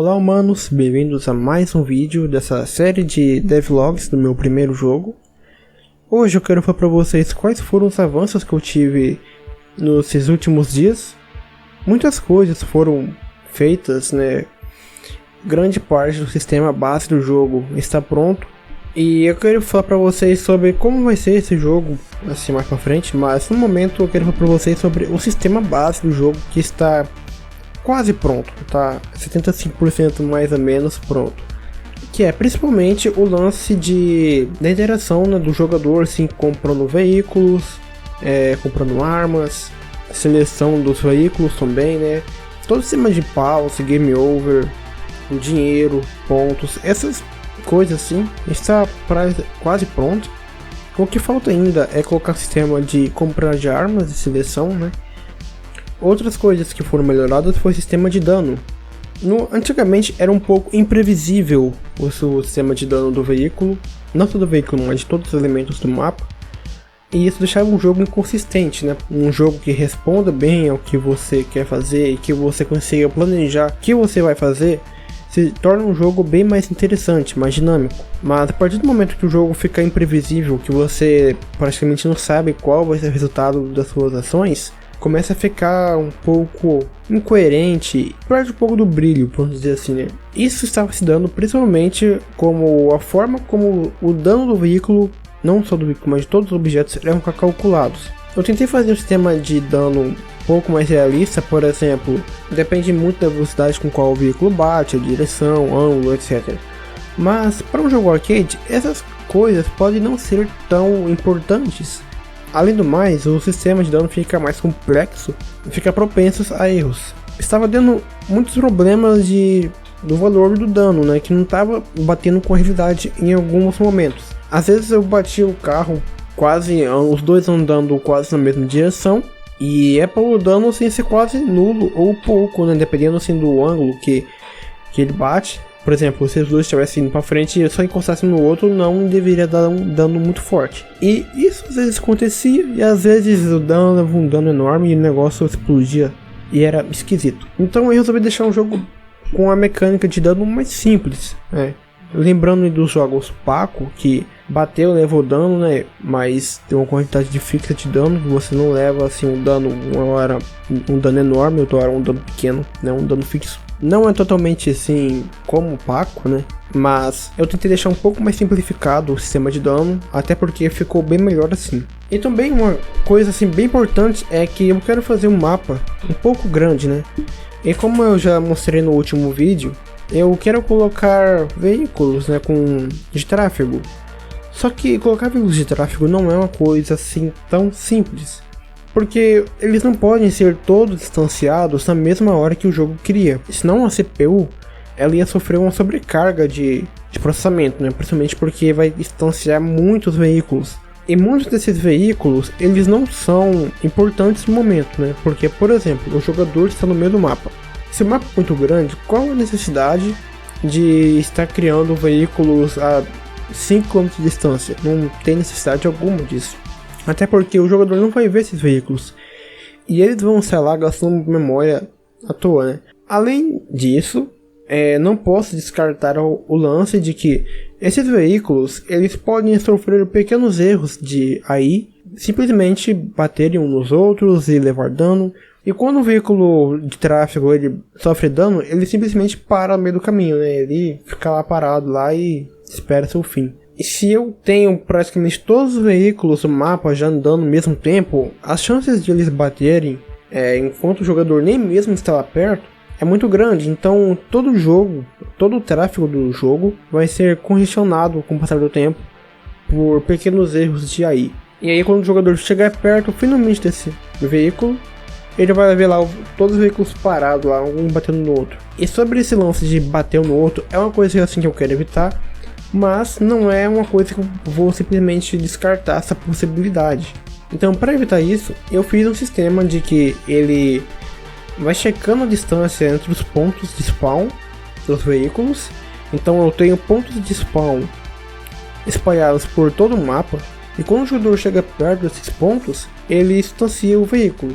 Olá humanos, bem-vindos a mais um vídeo dessa série de devlogs do meu primeiro jogo. Hoje eu quero falar para vocês quais foram os avanços que eu tive nesses últimos dias. Muitas coisas foram feitas, né? Grande parte do sistema base do jogo está pronto. E eu quero falar para vocês sobre como vai ser esse jogo, assim mais pra frente. Mas no momento eu quero falar para vocês sobre o sistema base do jogo, que está quase pronto, tá 75% mais ou menos pronto, que é principalmente o lance da interação, né, do jogador, assim, comprando veículos, comprando armas, seleção dos veículos também, né, todo o sistema de pause, game over, o dinheiro, pontos, essas coisas assim, está quase pronto. O que falta ainda é colocar sistema de compra de armas e seleção, né. Outras coisas que foram melhoradas foi o sistema de dano. Antigamente era um pouco imprevisível o sistema de dano do veículo, não só do veículo, mas de todos os elementos do mapa. E isso deixava um jogo inconsistente, né? Um jogo que responda bem ao que você quer fazer e que você consiga planejar o que você vai fazer, se torna um jogo bem mais interessante, mais dinâmico. Mas a partir do momento que o jogo fica imprevisível, que você praticamente não sabe qual vai ser o resultado das suas ações, começa a ficar um pouco incoerente, perde um pouco do brilho, vamos dizer assim, né? Isso estava se dando principalmente como a forma como o dano do veículo, não só do veículo, mas de todos os objetos, eram calculados. Eu tentei fazer um sistema de dano um pouco mais realista, por exemplo, depende muito da velocidade com qual o veículo bate, a direção, ângulo, etc. Mas para um jogo arcade, essas coisas podem não ser tão importantes. Além do mais, o sistema de dano fica mais complexo e fica propenso a erros. Estava dando muitos problemas do valor do dano, né, que não estava batendo com a realidade em alguns momentos. Às vezes eu batia o carro os dois andando quase na mesma direção, e para o dano assim, ser quase nulo ou pouco, né, dependendo assim, do ângulo que ele bate. Por exemplo, se os dois estivessem indo pra frente e só encostassem no outro, não deveria dar um dano muito forte. E isso às vezes acontecia, e às vezes o dano dava um dano enorme e o negócio explodia, e era esquisito. Então eu resolvi deixar um jogo com a mecânica de dano mais simples, né? Lembrando dos jogos Paco, que bateu, levou dano, né? Mas tem uma quantidade de fixa de dano, que você não leva assim um dano, uma hora um dano enorme, outra hora um dano pequeno, né? Um dano fixo. Não é totalmente assim como o Paco, né? Mas eu tentei deixar um pouco mais simplificado o sistema de dano, até porque ficou bem melhor assim. E também uma coisa assim bem importante é que eu quero fazer um mapa um pouco grande, né? E como eu já mostrei no último vídeo, eu quero colocar veículos, né, de tráfego. Só que colocar veículos de tráfego não é uma coisa assim tão simples, porque eles não podem ser todos distanciados na mesma hora que o jogo cria. Senão a CPU ela ia sofrer uma sobrecarga de processamento, né? Principalmente porque vai distanciar muitos veículos. E muitos desses veículos eles não são importantes no momento, né? Porque, por exemplo, o jogador está no meio do mapa. Se o mapa é muito grande, qual a necessidade de estar criando veículos a 5 km de distância? Não tem necessidade alguma disso. Até porque o jogador não vai ver esses veículos, e eles vão, sei lá, gastando memória à toa, né? Além disso, não posso descartar o lance de que esses veículos eles podem sofrer pequenos erros de AI, simplesmente baterem uns nos outros e levar dano. E quando o veículo de tráfego ele sofre dano, ele simplesmente para no meio do caminho, né? Ele fica lá parado lá e espera seu fim. E se eu tenho praticamente todos os veículos do mapa já andando no mesmo tempo, as chances de eles baterem enquanto o jogador nem mesmo está lá perto é muito grande. Então todo o tráfego do jogo vai ser congestionado com o passar do tempo por pequenos erros de AI. E aí quando o jogador chegar perto finalmente desse veículo, ele vai ver lá todos os veículos parados lá, um batendo no outro. E sobre esse lance de bater um no outro, é uma coisa assim que eu quero evitar, mas não é uma coisa que eu vou simplesmente descartar essa possibilidade. Então, para evitar isso, eu fiz um sistema de que ele vai checando a distância entre os pontos de spawn dos veículos. Então eu tenho pontos de spawn espalhados por todo o mapa, e quando o jogador chega perto desses pontos, ele distancia o veículo.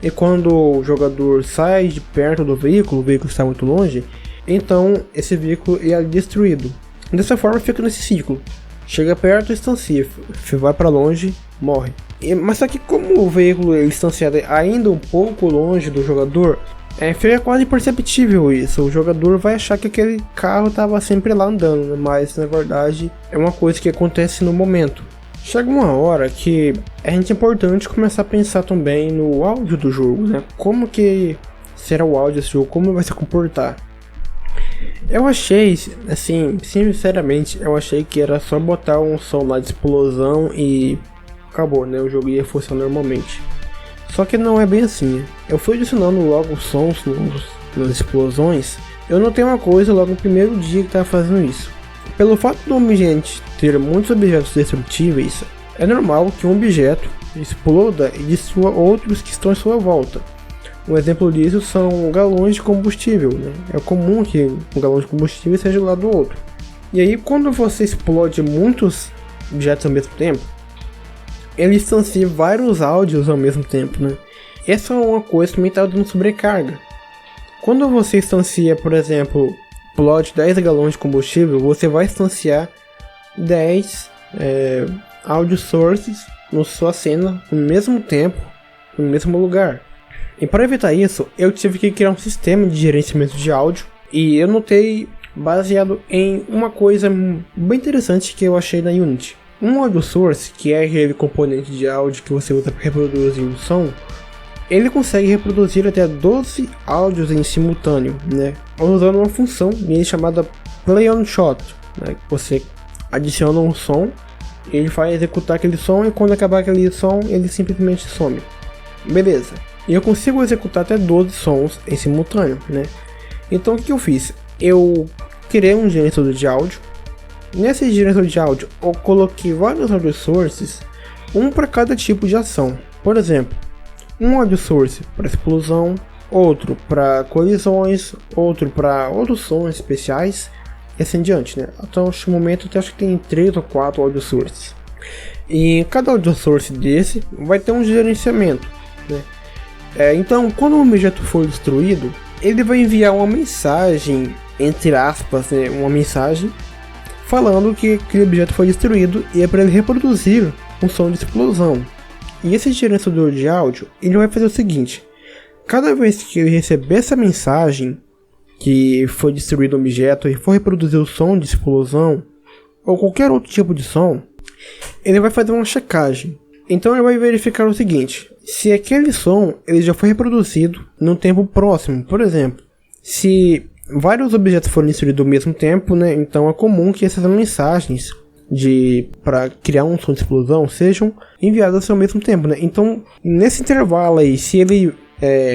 E quando o jogador sai de perto do veículo, o veículo está muito longe, então esse veículo é destruído. Dessa forma fica nesse ciclo. Chega perto, distancia, vai para longe, morre. Mas só que como o veículo é distanciado ainda um pouco longe do jogador, fica quase imperceptível isso. O jogador vai achar que aquele carro estava sempre lá andando, né? Mas na verdade é uma coisa que acontece no momento. Chega uma hora que é importante começar a pensar também no áudio do jogo, né? Como que será o áudio desse jogo, como ele vai se comportar. Eu achei, assim, sinceramente, eu achei que era só botar um som lá de explosão e acabou, né? O jogo ia funcionar normalmente. Só que não é bem assim. Eu fui adicionando logo os sons nas explosões. Eu notei uma coisa logo no primeiro dia que estava fazendo isso. Pelo fato do ambiente ter muitos objetos destrutíveis, é normal que um objeto exploda e destrua outros que estão à sua volta. Um exemplo disso são galões de combustível, né? É comum que um galão de combustível seja do lado do outro. E aí, quando você explode muitos objetos ao mesmo tempo, ele distancia vários áudios ao mesmo tempo, né? Essa é uma coisa que também está dando sobrecarga. Quando você instancia, por exemplo, explode 10 galões de combustível, você vai instanciar 10 audio sources na sua cena no mesmo tempo, no mesmo lugar. E para evitar isso, eu tive que criar um sistema de gerenciamento de áudio, e eu notei baseado em uma coisa bem interessante que eu achei na Unity. Um audio source, que é aquele componente de áudio que você usa para reproduzir o som, ele consegue reproduzir até 12 áudios em simultâneo, né? Usando uma função chamada Play on Shot, né? Você adiciona um som, ele vai executar aquele som e quando acabar aquele som, ele simplesmente some. Beleza. E eu consigo executar até 12 sons em simultâneo, né? Então o que eu fiz? Eu criei um gerenciador de áudio. Nesse gerenciador de áudio, eu coloquei vários audio sources, um para cada tipo de ação. Por exemplo, um audio source para explosão, outro para colisões, outro para outros sons especiais e assim em diante, né? Então, neste momento, eu acho que tem 3 ou 4 audio sources. E cada audio source desse vai ter um gerenciamento, né? Então, quando um objeto for destruído, ele vai enviar uma mensagem, entre aspas, né, uma mensagem falando que aquele objeto foi destruído e é para ele reproduzir um som de explosão. E esse gerenciador de áudio, ele vai fazer o seguinte: cada vez que ele receber essa mensagem que foi destruído um objeto e for reproduzir o som de explosão ou qualquer outro tipo de som, ele vai fazer uma checagem. Então ele vai verificar o seguinte: se aquele som ele já foi reproduzido no tempo próximo. Por exemplo, se vários objetos forem destruídos ao mesmo tempo, né, então é comum que essas mensagens para criar um som de explosão sejam enviadas ao mesmo tempo, né? Então nesse intervalo aí, se ele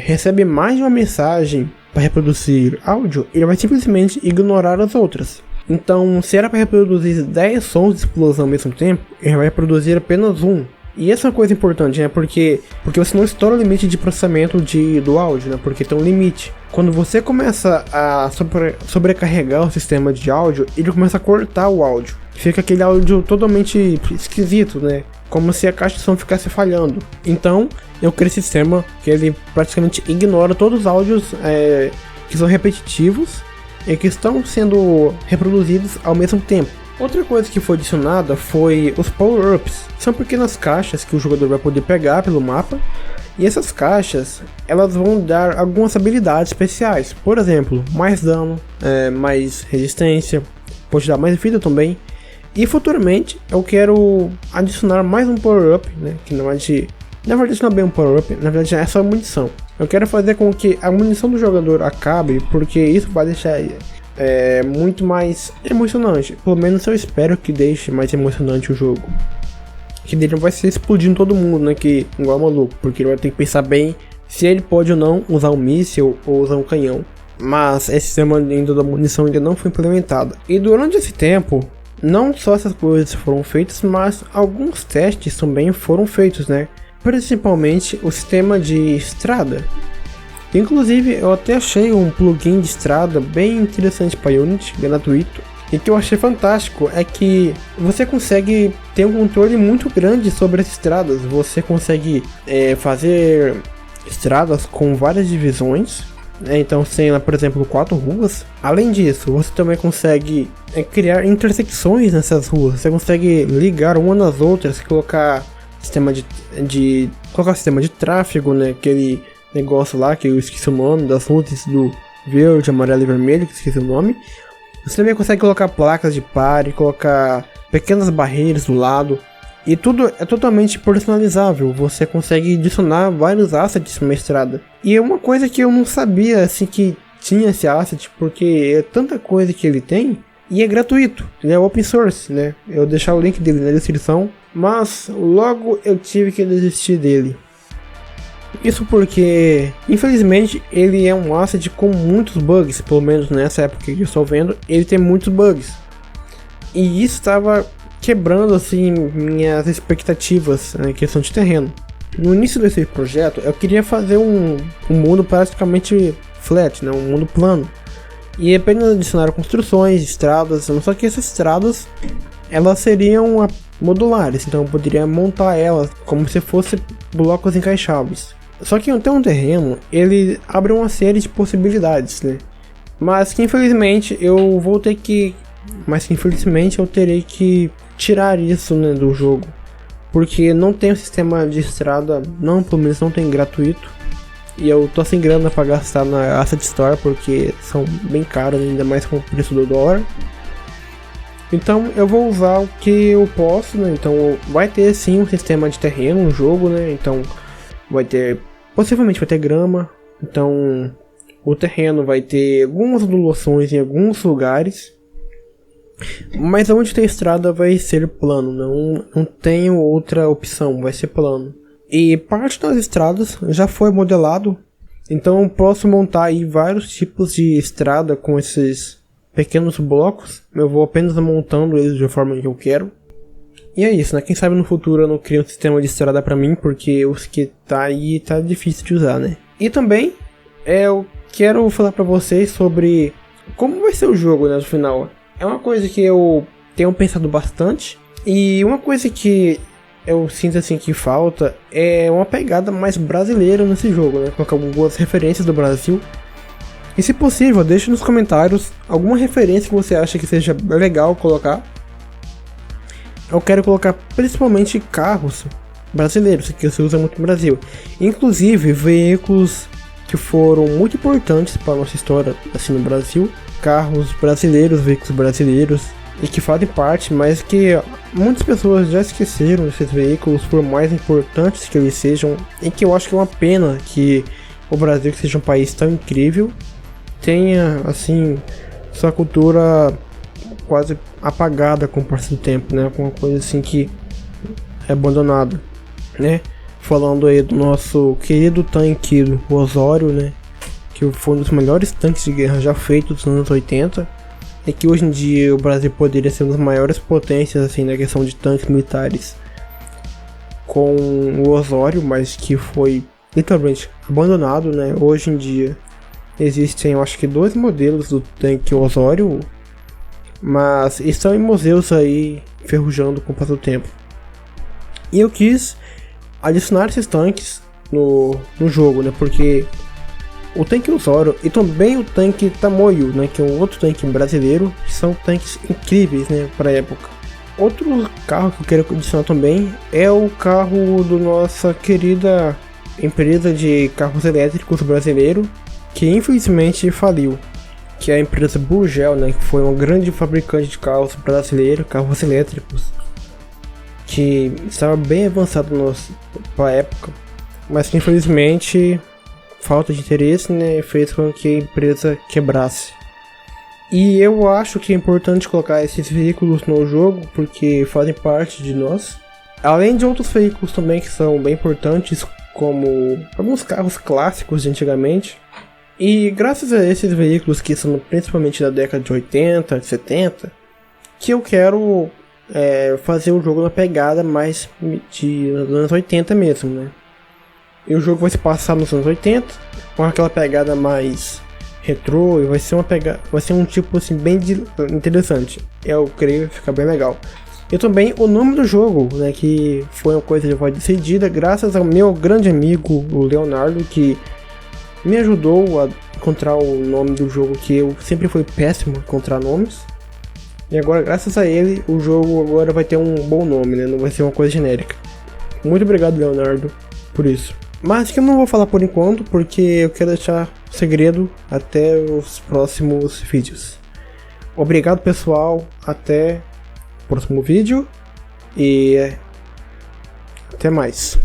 recebe mais de uma mensagem para reproduzir áudio, ele vai simplesmente ignorar as outras. Então, se era para reproduzir 10 sons de explosão ao mesmo tempo, ele vai reproduzir apenas um. E essa é uma coisa importante, né? Porque você não estoura o limite de processamento do áudio, né? Porque tem um limite. Quando você começa a sobrecarregar o sistema de áudio, ele começa a cortar o áudio. Fica aquele áudio totalmente esquisito, né? Como se a caixa de som ficasse falhando. Então, eu criei esse sistema que ele praticamente ignora todos os áudios que são repetitivos e que estão sendo reproduzidos ao mesmo tempo. Outra coisa que foi adicionada foi os power-ups. São pequenas caixas que o jogador vai poder pegar pelo mapa. E essas caixas, elas vão dar algumas habilidades especiais. Por exemplo, mais dano, mais resistência, pode dar mais vida também. E futuramente eu quero adicionar mais um power-up, né? Que na verdade não é bem um power-up, na verdade é só munição. Eu quero fazer com que a munição do jogador acabe, porque isso vai deixar muito mais emocionante. Pelo menos eu espero que deixe mais emocionante o jogo. Que ele não vai ser explodindo todo mundo, né? Que igual maluco, porque ele vai ter que pensar bem se ele pode ou não usar um míssil ou usar um canhão. Mas esse sistema ainda da munição ainda não foi implementado. E durante esse tempo, não só essas coisas foram feitas, mas alguns testes também foram feitos, né? Principalmente o sistema de estrada. Inclusive, eu até achei um plugin de estrada bem interessante para Unity, gratuito. E que eu achei fantástico é que você consegue ter um controle muito grande sobre as estradas. Você consegue fazer estradas com várias divisões. Então você tem, por exemplo, 4 ruas. Além disso, você também consegue criar intersecções nessas ruas. Você consegue ligar uma nas outras, colocar sistema de tráfego, né? Aquele negócio lá que eu esqueci o nome, das luzes do verde, amarelo e vermelho, que eu esqueci o nome. Você também consegue colocar placas de pare, colocar pequenas barreiras do lado. E tudo é totalmente personalizável. Você consegue adicionar vários assets numa estrada. E é uma coisa que eu não sabia, assim, que tinha esse asset, porque é tanta coisa que ele tem. E é gratuito, ele é open source, né? Eu vou deixar o link dele na descrição. Mas logo eu tive que desistir dele. Isso porque, infelizmente, ele é um asset com muitos bugs. Pelo menos nessa época que eu estou vendo, ele tem muitos bugs. E isso estava quebrando assim minhas expectativas em questão de terreno. No início desse projeto eu queria fazer um mundo praticamente flat, né, um mundo plano, e apenas adicionar construções, estradas, só que essas estradas elas seriam modulares, então eu poderia montar elas como se fossem blocos encaixáveis. Só que até um terreno ele abre uma série de possibilidades, né? Mas que infelizmente eu terei que tirar isso, né, do jogo, porque não tem um sistema de estrada, pelo menos não tem gratuito, e eu tô sem grana pra gastar na Asset Store porque são bem caros, ainda mais com o preço do dólar. Então eu vou usar o que eu posso, né? Então vai ter sim um sistema de terreno no jogo, né? Então possivelmente vai ter grama, então o terreno vai ter algumas ondulações em alguns lugares. Mas onde tem estrada vai ser plano, não tenho outra opção, vai ser plano. E parte das estradas já foi modelado, então eu posso montar aí vários tipos de estrada com esses pequenos blocos. Eu vou apenas montando eles da forma que eu quero. E é isso, né? Quem sabe no futuro eu não crio um sistema de estrada pra mim, porque os que tá aí tá difícil de usar, né? E também eu quero falar pra vocês sobre como vai ser o jogo, né, no final. É uma coisa que eu tenho pensado bastante, e uma coisa que eu sinto assim que falta é uma pegada mais brasileira nesse jogo, né? Colocar algumas referências do Brasil. E se possível, deixe nos comentários alguma referência que você acha que seja legal colocar. Eu quero colocar principalmente carros brasileiros, que se usa muito no Brasil. Inclusive veículos que foram muito importantes para a nossa história assim no Brasil. Carros brasileiros, veículos brasileiros, e que fazem parte, mas que muitas pessoas já esqueceram desses veículos, por mais importantes que eles sejam, e que eu acho que é uma pena que o Brasil, que seja um país tão incrível, tenha assim sua cultura quase apagada com o passar do tempo, né? Com uma coisa assim que é abandonada, né? Falando aí do nosso querido tanque, o Osório, né? Que foi um dos melhores tanques de guerra já feitos nos anos 80, e que hoje em dia o Brasil poderia ser uma das maiores potências assim na questão de tanques militares com o Osório, mas que foi literalmente abandonado, né? Hoje em dia existem, eu acho que 2 modelos do tanque Osório, mas estão em museus aí enferrujando com o passar do tempo. E eu quis adicionar esses tanques no jogo, né? Porque o tanque Osório e também o tanque Tamoio, né, que é um outro tanque brasileiro, que são tanques incríveis, né, para a época. Outro carro que eu quero adicionar também é o carro do nossa querida empresa de carros elétricos brasileiro, que infelizmente faliu, que é a empresa Burgel, né, que foi uma grande fabricante de carros brasileiro, carros elétricos, que estava bem avançado para a época, mas que infelizmente falta de interesse, né, fez com que a empresa quebrasse. E eu acho que é importante colocar esses veículos no jogo porque fazem parte de nós. Além de outros veículos também que são bem importantes, como alguns carros clássicos de antigamente. E graças a esses veículos que são principalmente da década de 80, 70, que eu quero fazer o jogo na pegada mais dos anos 80 mesmo, né? E o jogo vai se passar nos anos 80, com aquela pegada mais retrô, e vai ser um tipo assim bem interessante. Eu creio que fica bem legal. E também o nome do jogo, né, que foi uma coisa que foi decidida graças ao meu grande amigo, o Leonardo, que me ajudou encontrar o nome do jogo, que eu sempre fui péssimo em encontrar nomes. E agora, graças a ele, o jogo agora vai ter um bom nome, né? Não vai ser uma coisa genérica. Muito obrigado, Leonardo, por isso. Mas que eu não vou falar por enquanto, porque eu quero deixar segredo até os próximos vídeos. Obrigado, pessoal. Até o próximo vídeo. E até mais.